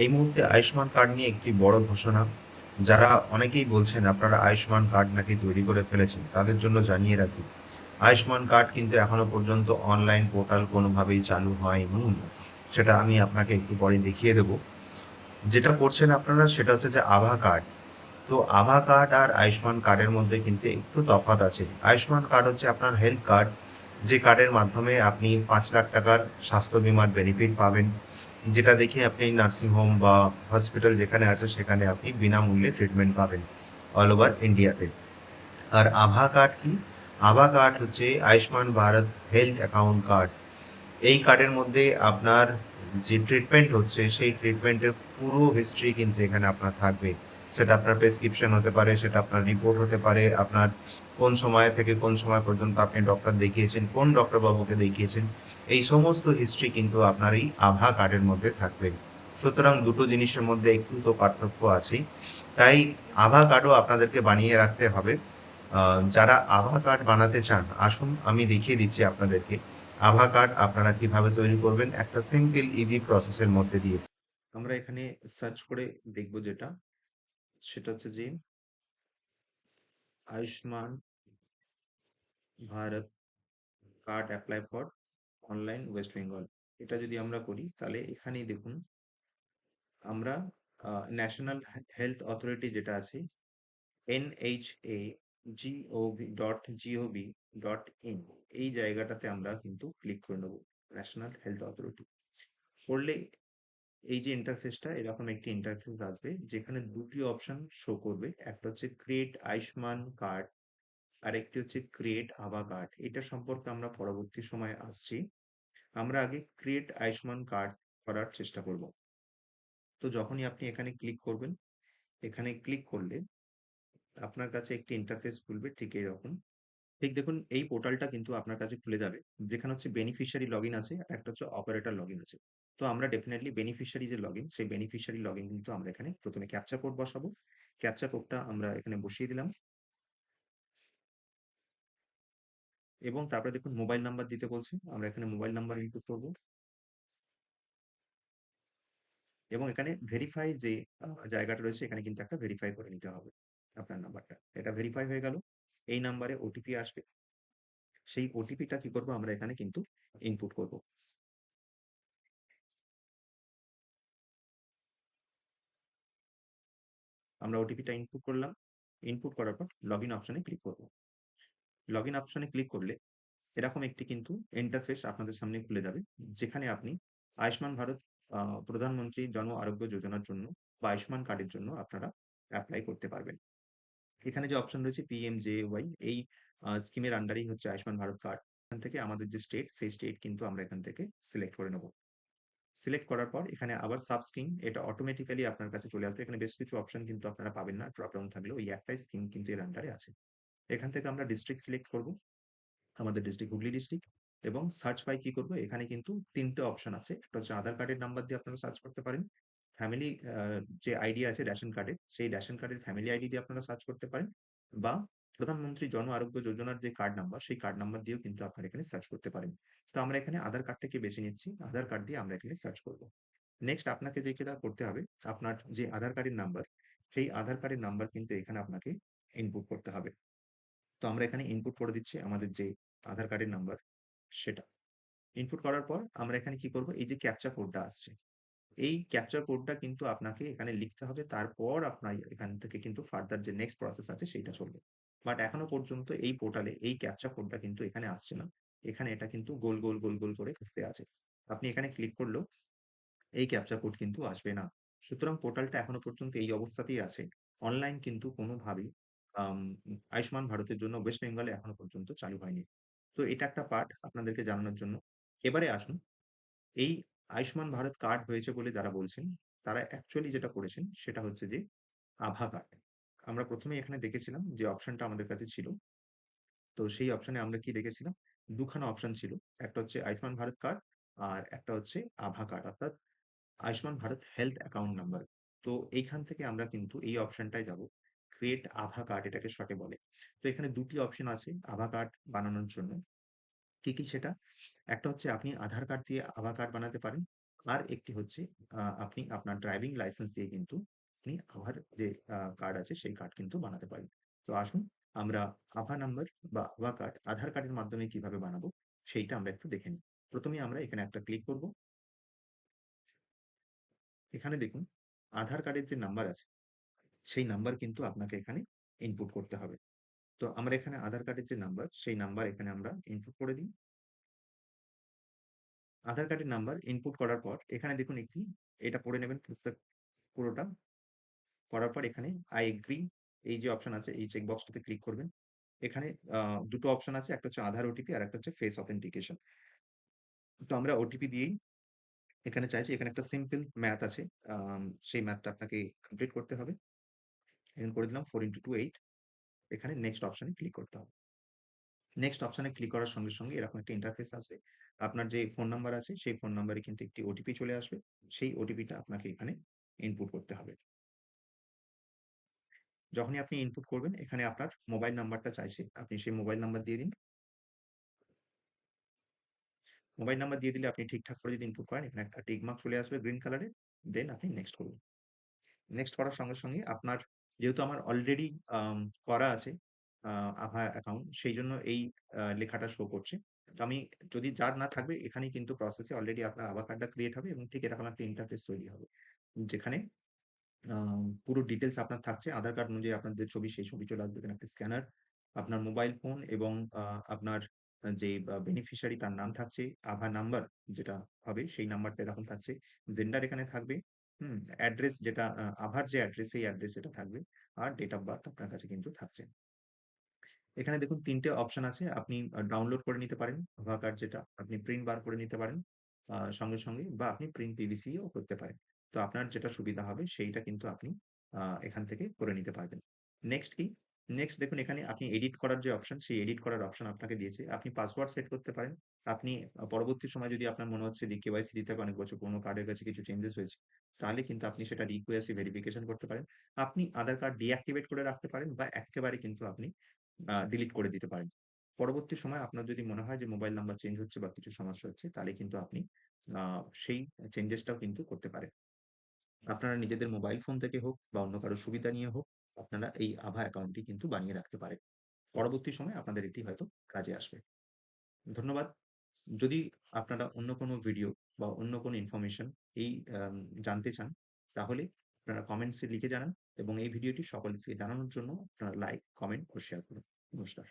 এই মুহূর্তে আয়ুষ্মান কার্ড নিয়ে একটি বড় ঘোষণা। যারা অনেকেই বলছেন আপনারা আয়ুষ্মান কার্ড নাকি তৈরি করে ফেলেছেন, তাদের জন্য জানিয়ে রাখি, আয়ুষ্মান কার্ড কিন্তু এখনো পর্যন্ত অনলাইন পোর্টাল কোনোভাবেই চালু হয়নি। সেটা আমি আপনাকে একটু পরে দেখিয়ে দেব। যেটা করছেন আপনারা সেটা হচ্ছে যে আভা কার্ড। তো আভা কার্ড আর আয়ুষ্মান কার্ডের মধ্যে কিন্তু একটু তফাৎ আছে। আয়ুষ্মান কার্ড হচ্ছে আপনার হেলথ কার্ড, যে কার্ডের মাধ্যমে আপনি ৫ লাখ টাকার স্বাস্থ্য বিমার বেনিফিট পাবেন, যেটা দেখে আপনি নার্সিংহোম বা হসপিটাল যেখানে আছে সেখানে আপনি বিনামূল্যে ট্রিটমেন্ট পাবেন অল ওভার ইন্ডিয়াতে। আর আভা কার্ড কি? আভা কার্ড হচ্ছে Ayushman Bharat health account card. এই কার্ডের মধ্যে আপনার যে ট্রিটমেন্ট হচ্ছে সেই ট্রিটমেন্টের পুরো হিস্ট্রি কিন্তু এখানে আপনার থাকবে। সেটা আপনার প্রেসক্রিপশন হতে পারে, সেটা আপনার রিপোর্ট হতে পারে, আপনার কোন সময় থেকে কোন সময় পর্যন্ত আপনি ডক্টর দেখিয়েছেন, কোন ডক্টর বাবুকে দেখিয়েছেন। এই সমস্ত হিস্ট্রি কিন্তু আপনার এই আভা কার্ডের মধ্যে থাকবে। সুতরাং দুটো জিনিসের মধ্যে একটু তো পার্থক্য আছেই। তাই আভা কার্ডও আপনাদেরকে বানিয়ে রাখতে হবে। যারা আভা কার্ড বানাতে চান, আসুন আমি দেখিয়ে দিচ্ছি আপনাদেরকে আভা কার্ড আপনারা কিভাবে তৈরি করবেন একটা সিম্পল ইজি প্রসেসের মধ্যে দিয়ে। আমরা এখানে সার্চ করে দেখব, যেটা সেটা হচ্ছে যে Ayushman Bharat card apply for online West Bengal. এটা যদি আমরা করি তাহলে এখানেই দেখুন, আমরা ন্যাশনাল হেলথ অথরিটি যেটা আছে NHA.gov.in, এই জায়গাটাতে আমরা কিন্তু ক্লিক করে নেব, ন্যাশনাল হেলথ অথরিটি করলে এই যে ইন্টারফেসটা, এরকম একটি ইন্টারফেস আসবে যেখানে দুটি অপশন শো করবে। একটা হচ্ছে ক্রিয়েট আয়ুষ্মান কার্ড, আর একটি হচ্ছে ক্রিয়েট আভা কার্ড। এটা সম্পর্কে আমরা পরবর্তী সময়ে আসছি। আমরা আগে ক্রিয়েট আয়ুষ্মান কার্ড করার চেষ্টা করব। তো যখনই আপনি এখানে ক্লিক করবেন, এখানে ক্লিক করলে আপনার কাছে একটি ইন্টারফেস খুলবে ঠিক এরকম। ঠিক দেখুন, এই পোর্টালটা কিন্তু আপনার কাছে খুলে যাবে, যেখানে হচ্ছে বেনিফিশিয়ারি লগইন আছে, একটা হচ্ছে অপারেটর লগইন আছে। তো আমরা ডেফিনেটলি বেনিফিশিয়ারি যে লগইন, সেই বেনিফিশিয়ারি লগইন কিন্তু আমরা এখানে প্রথমে ক্যাপচা কোড বসাবো। ক্যাপচা কোডটা আমরা এখানে বসিয়ে দিলাম, এবং তারপরে দেখুন মোবাইল নাম্বার দিতে বলছে, আমরা এখানে মোবাইল নাম্বার ইনপুট করব, এবং এখানে ভেরিফাই যে জায়গাটা রয়েছে, এখানে কিন্তু একটা ভেরিফাই করে নিতে হবে আপনার নাম্বারটা। এটা ভেরিফাই হয়ে গেল। এই নাম্বারে ওটিপি আসবে, সেই ওটিপিটা কি করব, আমরা এখানে কিন্তু ইনপুট করব। আমরা ওটিপিটা ইনপুট করলাম। ইনপুট করার পর লগইন অপশনে ক্লিক করব। লগইন অপশনে ক্লিক করলে এরকম একটি কিন্তু ইন্টারফেস আপনাদের সামনে খুলে যাবে, যেখানে আপনি আয়ুষ্মান ভারত প্রধানমন্ত্রী জন আরোগ্য যোজনার জন্য বা আয়ুষ্মান কার্ডের জন্য আপনারা অ্যাপ্লাই করতে পারবেন। এখানে যে অপশন রয়েছে PMJY, এই স্কিমের আন্ডারেই হচ্ছে আয়ুষ্মান ভারত কার্ড। এখান থেকে আমাদের যে স্টেট, সেই স্টেট কিন্তু আমরা এখান থেকে সিলেক্ট করে নেব। সিলেক্ট করার পর এখানে আবার সাব স্কিম, এটা অটোমেটিক্যালি আপনার কাছে চলে আসবে। এখানে বেশ কিছু অপশন কিন্তু আপনারা পাবেন না, ড্রপ ডাউন থাকলেও এই একটাই স্কিম কিন্তু এর আন্ডারে আছে। এখান থেকে আমরা ডিস্ট্রিক্ট সিলেক্ট করব, আমাদের ডিস্ট্রিক্ট হুগলি ডিস্ট্রিক্ট। এবং সার্চ বাই কি করব, এখানে কিন্তু তিনটে অপশন আছে। একটা হচ্ছে আধার কার্ডের নাম্বার দিয়ে আপনারা সার্চ করতে পারেন, ফ্যামিলি যে আইডি আছে রেশন কার্ডের, সেই রেশন কার্ডের ফ্যামিলি আইডি দিয়ে আপনারা সার্চ করতে পারেন, বা প্রধানমন্ত্রী জন আরোগ্য যোজনার যে কার্ড নাম্বার, সেই কার্ড নাম্বার দিয়েও কিন্তু আপনারা এখানে সার্চ করতে পারেন। তো আমরা এখানে আধার কার্ডটাকে বেছে নিচ্ছি, আধার কার্ড দিয়ে আমরা এখানে সার্চ করব। নেক্সট আপনাকে যেটা করতে হবে, আপনার যে আধার কার্ডের নাম্বার, সেই আধার কার্ডের নাম্বার কিন্তু এখানে আপনাকে ইনপুট করতে হবে। তো আমরা এখানে ইনপুট করে দিচ্ছি আমাদের যে আধার কার্ডের নাম্বার, সেটা ইনপুট করার পর আমরা এখানে কি করব, এই যে ক্যাপচা কোডটা আসছে, এই ক্যাপচার কোডটা কিন্তু আপনাকে এখানে লিখতে হবে। তারপর আপনার এখান থেকে কিন্তু ফার্দার যে নেক্সট প্রসেস আছে সেইটা চলবে। বাট এখনো পর্যন্ত এই পোর্টালে এই ক্যাপচা কোডটা কিন্তু এখানে আসছে না। এখানে এটা কিন্তু গোল গোল গোল গোল করে ঘুরতে আছে। আপনি এখানে ক্লিক করলেও এই ক্যাপচা কোড কিন্তু আসবে না। সুতরাং পোর্টালটা এখনো পর্যন্ত এই অবস্থাতেই আছে। অনলাইন কিন্তু কোনোভাবেই আম আয়ুষ্মান ভারতের জন্য ওয়েস্ট বেঙ্গলে এখনো পর্যন্ত চালু হয়নি। তো এটা একটা পার্ট আপনাদেরকে জানানোর জন্য। এবারে আসুন, এই আয়ুষ্মান ভারত কার্ড হয়েছে বলে যারা বলছেন, তারা অ্যাকচুয়ালি যেটা করেছেন সেটা হচ্ছে যে আভা কার্ড। আমরা ১ম এই এখানে দেখেছিলাম যে অপশনটা আমাদের কাছে ছিল। তো সেই অপশনে আমরা কি দেখেছিলাম? ২ খানা অপশন ছিল। একটা হচ্ছে আয়ুষ্মান ভারত কার্ড, আর একটা হচ্ছে আভা কার্ড, অর্থাৎ Ayushman Bharat health account number. তো এইখান থেকে আমরা কিন্তু এই অপশনটায় যাব। ক্রিয়েট আভা কার্ড এটাকে শর্টে বলে। তো এখানে ২ টি অপশন আছে আভা কার্ড বানানোর জন্য। কি, কি সেটা? একটা হচ্ছে আপনি আধার কার্ড দিয়ে আভা কার্ড বানাতে পারেন। আর একটি হচ্ছে আপনি আপনার ড্রাইভিং লাইসেন্স দিয়ে কিন্তু আপনি আধার যে কার্ড আছে সেই কার্ড কিন্তু বানাতে পারেন। তো আসুন আমরা আভা নাম্বার বা আভা কার্ড আধার কার্ডের মাধ্যমে কিভাবে বানাবো সেইটা আমরা একটু দেখে নিই। প্রথমেই আমরা এখানে একটা ক্লিক করব। এখানে দেখুন আধার কার্ডের যে নাম্বার আছে সেই নাম্বার কিন্তু আপনাকে এখানে ইনপুট করতে হবে। তো আমরা এখানে আধার কার্ডের যে নাম্বার সেই নাম্বার এখানে আমরা ইনপুট করে দিই। আধার কার্ডের নাম্বার ইনপুট করার পর এখানে দেখুন একটি এটা পড়ে নেবেন পুরোটা। করার পর এখানে আই এগ্রি এই যে অপশন আছে এই চেক বক্সটাতে ক্লিক করবেন। এখানে দুটো অপশন আছে, একটা হচ্ছে আধার ওটিপি আর একটা হচ্ছে ফেস অথেন্টিকেশন। তো আমরা ওটিপি দিয়েই এখানে চাইছি, এখানে একটা সিম্পল ম্যাথ আছে। সেই ম্যাথটা আপনাকে কমপ্লিট করতে হবে। এখানে করে দিলাম 4 into 2 8। এখানে নেক্সট অপশনে ক্লিক করতে হবে। নেক্সট অপশনে ক্লিক করার সঙ্গে সঙ্গে এরকম একটা ইন্টারফেস আসবে। আপনার যে ফোন নাম্বার আছে সেই ফোন নাম্বারে কিন্তু একটি ওটিপি চলে আসবে। সেই ওটিপিটা আপনাকে এখানে ইনপুট করতে হবে। যখনই আপনি ইনপুট করবেন এখানে আপনার মোবাইল নাম্বারটা চাইছে। আপনি সেই মোবাইল নাম্বার দিয়ে দিন। মোবাইল নাম্বার দিয়ে দিলে আপনি ঠিকঠাক করে যদি ইনপুট করেন এখানে একটা টিক মার্ক চলে আসবে গ্রিন কালারের। দেন আপনি নেক্সট করুন। নেক্সট করার সঙ্গে সঙ্গে আপনার যেহেতু আমার অলরেডি করা আছে আভা অ্যাকাউন্ট সেইজন্য এই লেখাটা শো করছে। তো আমি যদি যার না থাকবে এখানেই কিন্তু প্রসেসে অলরেডি আপনার আভা কার্ডটা ক্রিয়েট হবে এবং ঠিক এরকম একটা ইন্টারফেস তৈরি হবে। যেখানে আ পুরো ডিটেইলস আপনার থাকছে। আধার কার্ড অনুযায়ী আপনার যে ছবি সেই ছবি চলে আসবে। এখানে একটা স্ক্যানার, আপনার মোবাইল ফোন এবং আপনার যে বেনিফিশিয়ারি তার নাম থাকছে, আভা নাম্বার যেটা হবে সেই নাম্বারটা এরকম থাকছে। জেন্ডার এখানে থাকবে। অ্যাড্রেস যেটা আভার যে অ্যাড্রেস সেই অ্যাড্রেস এটা থাকবে। আর ডেট অফ বার্থ আপনার কাছে কিন্তু থাকছে। এখানে দেখুন ৩ টে অপশন আছে। আপনি ডাউনলোড করে নিতে পারেন আভা কার্ড যেটা। আপনি প্রিন্ট বার করে নিতে পারেন সঙ্গে সঙ্গে বা আপনি প্রিন্ট পিভিসি ও করতে পারেন। তো আপনার যেটা সুবিধা হবে সেইটা কিন্তু আপনি এখান থেকে করে নিতে পারবেন। নেক্সট কি? নেক্সট দেখুন এখানে আপনি এডিট করার যে অপশন, সেই এডিট করার অপশন আপনাকে দিয়েছে। আপনি পাসওয়ার্ড সেট করতে পারেন। আপনি পরবর্তী সময়ে যদি আপনার মনে হচ্ছে যে কেওয়াইসি দিতে হবে অনেক বছর পুরনো কার্ডের কাছে কিছু চেঞ্জেস হয়েছে, তাহলে কিন্তু আপনি সেটা রিকোয়েসি ভেরিফিকেশন করতে পারেন। আপনি আধার কার্ড ডিঅ্যাক্টিভেট করে রাখতে পারেন বা এক্কেবারে কিন্তু আপনি ডিলিট করে দিতে পারেন। পরবর্তী সময়ে আপনার যদি মনে হয় যে মোবাইল নাম্বার চেঞ্জ হচ্ছে বা কিছু সমস্যা হচ্ছে, তাহলে কিন্তু আপনি আ সেই চেঞ্জেসটাও কিন্তু করতে পারেন। আপনারা নিজেদের মোবাইল ফোন থেকে হোক বা অন্য কারো সুবিধা নিয়ে হোক, আপনারা এই আভা অ্যাকাউন্টটি কিন্তু বানিয়ে রাখতে পারেন। পরবর্তী সময়ে আপনাদের এটি হয়তো কাজে আসবে। ধন্যবাদ। যদি আপনারা অন্য কোনো ভিডিও বা অন্য কোনো ইনফরমেশন এই আম জানতে চান, তাহলে আপনারা কমেন্টসে লিখে জানান এবং এই ভিডিওটি সকলকে জানানোর জন্য আপনারা লাইক, কমেন্ট ও শেয়ার করুন। নমস্কার।